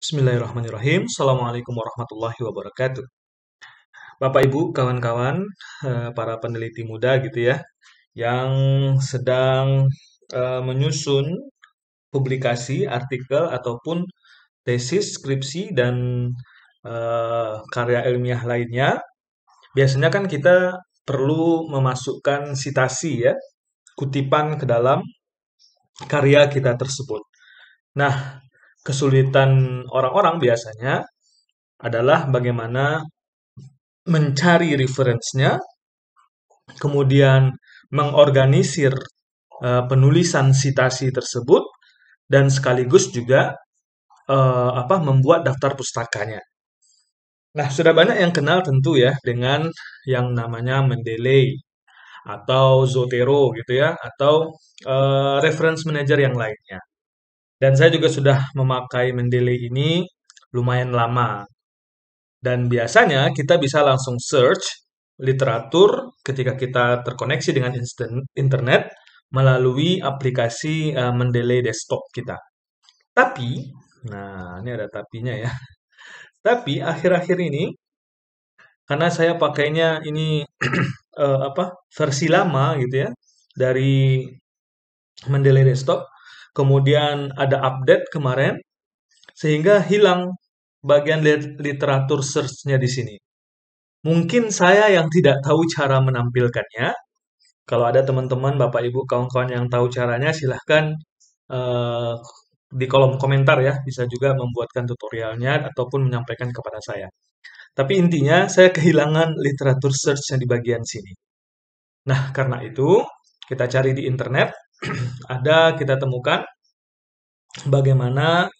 Bismillahirrahmanirrahim. Assalamualaikum warahmatullahi wabarakatuh. Bapak, Ibu, kawan-kawan, para peneliti muda gitu ya, yang sedang menyusun publikasi, artikel, ataupun tesis, skripsi, dan karya ilmiah lainnya. Biasanya kan kita perlu memasukkan sitasi ya, kutipan ke dalam karya kita tersebut. Nah, kesulitan orang-orang biasanya adalah bagaimana mencari referensinya, kemudian mengorganisir penulisan sitasi tersebut, dan sekaligus juga membuat daftar pustakanya. Nah, sudah banyak yang kenal tentu ya dengan yang namanya Mendeley atau Zotero gitu ya, atau reference manager yang lainnya. Dan saya juga sudah memakai Mendeley ini lumayan lama. Dan biasanya kita bisa langsung search literatur ketika kita terkoneksi dengan internet melalui aplikasi Mendeley desktop kita. Tapi, nah ini ada tapinya ya. Tapi akhir-akhir ini karena saya pakainya ini versi lama gitu ya dari Mendeley desktop, kemudian ada update kemarin sehingga hilang bagian literatur search-nya di sini. Mungkin saya yang tidak tahu cara menampilkannya. Kalau ada teman-teman, Bapak Ibu, kawan-kawan yang tahu caranya, silahkan eh, di kolom komentar ya. Bisa juga membuatkan tutorialnya ataupun menyampaikan kepada saya. Tapi intinya, saya kehilangan literatur search-nya di bagian sini. Nah, karena itu, kita cari di internet, kita temukan bagaimana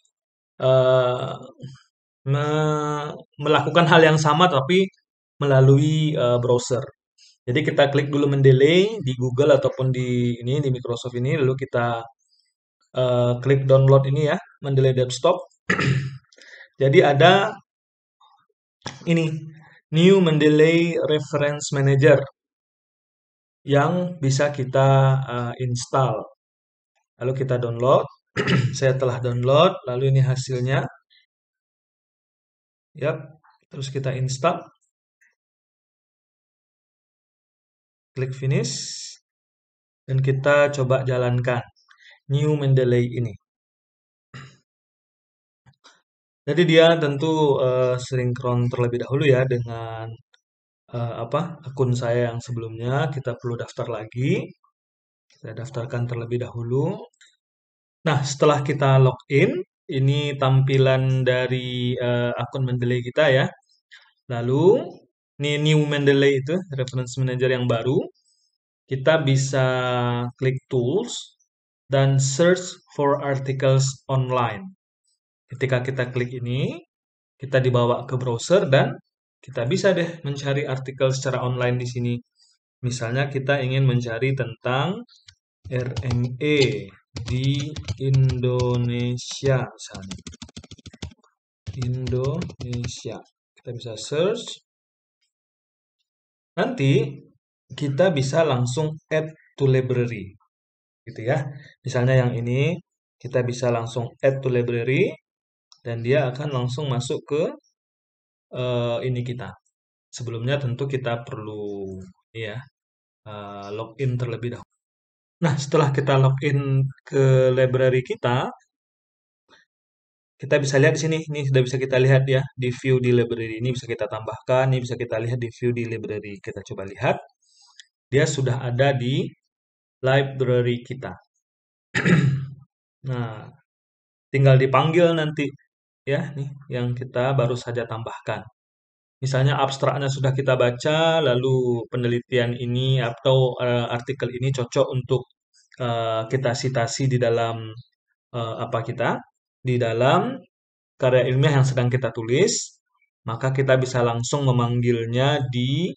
eh, melakukan hal yang sama tapi melalui browser. Jadi kita klik dulu Mendeley di Google ataupun di Microsoft ini, lalu kita klik download ini ya, Mendeley Desktop. Jadi ada ini New Mendeley Reference Manager yang bisa kita install. Lalu kita download. Saya telah download, lalu ini hasilnya. Yap, terus kita install. Klik finish. Dan kita coba jalankan New Mendeley ini. Jadi dia tentu sinkron terlebih dahulu ya dengan akun saya yang sebelumnya. Kita perlu daftar lagi. Saya daftarkan terlebih dahulu. Nah, setelah kita login, ini tampilan dari akun Mendeley kita ya. Lalu, ini New Mendeley itu, Reference Manager yang baru. Kita bisa klik Tools dan Search for Articles Online. Ketika kita klik ini, kita dibawa ke browser dan kita bisa deh mencari artikel secara online di sini. Misalnya kita ingin mencari tentang RME di Indonesia misalnya. Indonesia. Kita bisa search. Nanti kita bisa langsung add to library. Gitu ya. Misalnya yang ini kita bisa langsung add to library dan dia akan langsung masuk ke ini kita. Sebelumnya tentu kita perlu ya login terlebih dahulu. Nah, setelah kita login ke library kita, kita bisa lihat di sini. Ini sudah bisa kita lihat ya di view di library ini bisa kita tambahkan. Ini bisa kita lihat di view di library. Kita coba lihat. Dia sudah ada di library kita. Nah, tinggal dipanggil nanti ya nih yang kita baru saja tambahkan. Misalnya abstraknya sudah kita baca, lalu penelitian ini atau artikel ini cocok untuk kita citasi di dalam di dalam karya ilmiah yang sedang kita tulis, maka kita bisa langsung memanggilnya di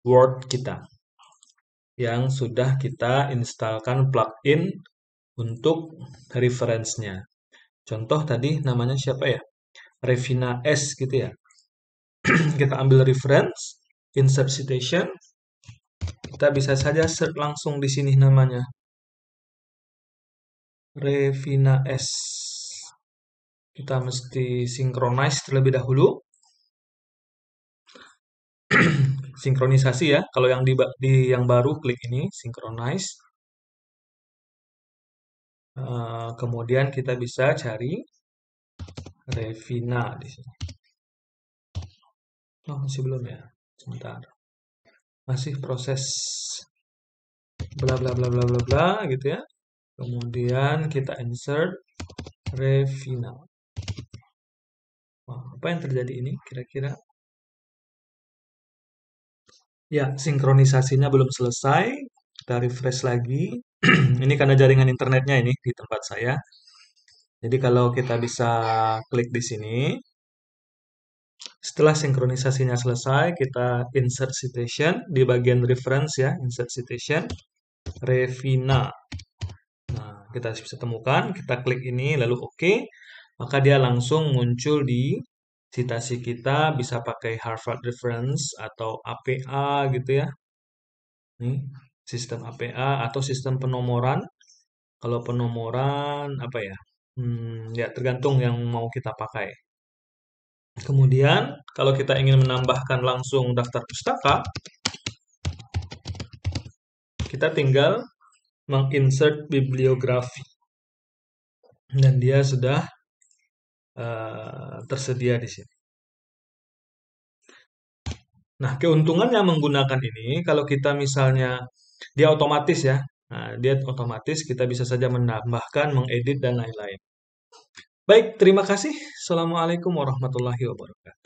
Word kita yang sudah kita instalkan plugin untuk reference-nya. Contoh tadi namanya siapa ya? Revina S gitu ya. Kita ambil reference, insert citation, kita bisa saja search langsung di sini namanya. Revina S. Kita mesti synchronize terlebih dahulu. Sinkronisasi ya. Kalau yang di yang baru klik ini synchronize. Kemudian kita bisa cari Revina di sini. Oh, masih belum ya. Sebentar. Masih proses bla bla bla bla bla bla gitu ya. Kemudian kita insert Revina. Wah, apa yang terjadi ini kira-kira? Ya, sinkronisasinya belum selesai. Kita refresh lagi. Ini karena jaringan internetnya ini di tempat saya. Jadi kalau kita bisa klik di sini, setelah sinkronisasinya selesai, kita insert citation di bagian reference ya, insert citation, Revina. Nah, kita bisa temukan, kita klik ini lalu OK, maka dia langsung muncul di citasi kita, bisa pakai Harvard Reference atau APA gitu ya. Nih, sistem APA atau sistem penomoran. Kalau penomoran apa ya? Ya tergantung yang mau kita pakai. Kemudian, kalau kita ingin menambahkan langsung daftar pustaka, kita tinggal menginsert bibliografi. Dan dia sudah tersedia di sini. Nah, keuntungannya menggunakan ini, kalau kita misalnya dia otomatis ya, nah, dia otomatis kita bisa saja menambahkan, mengedit dan lain-lain. Baik, terima kasih. Assalamualaikum warahmatullahi wabarakatuh.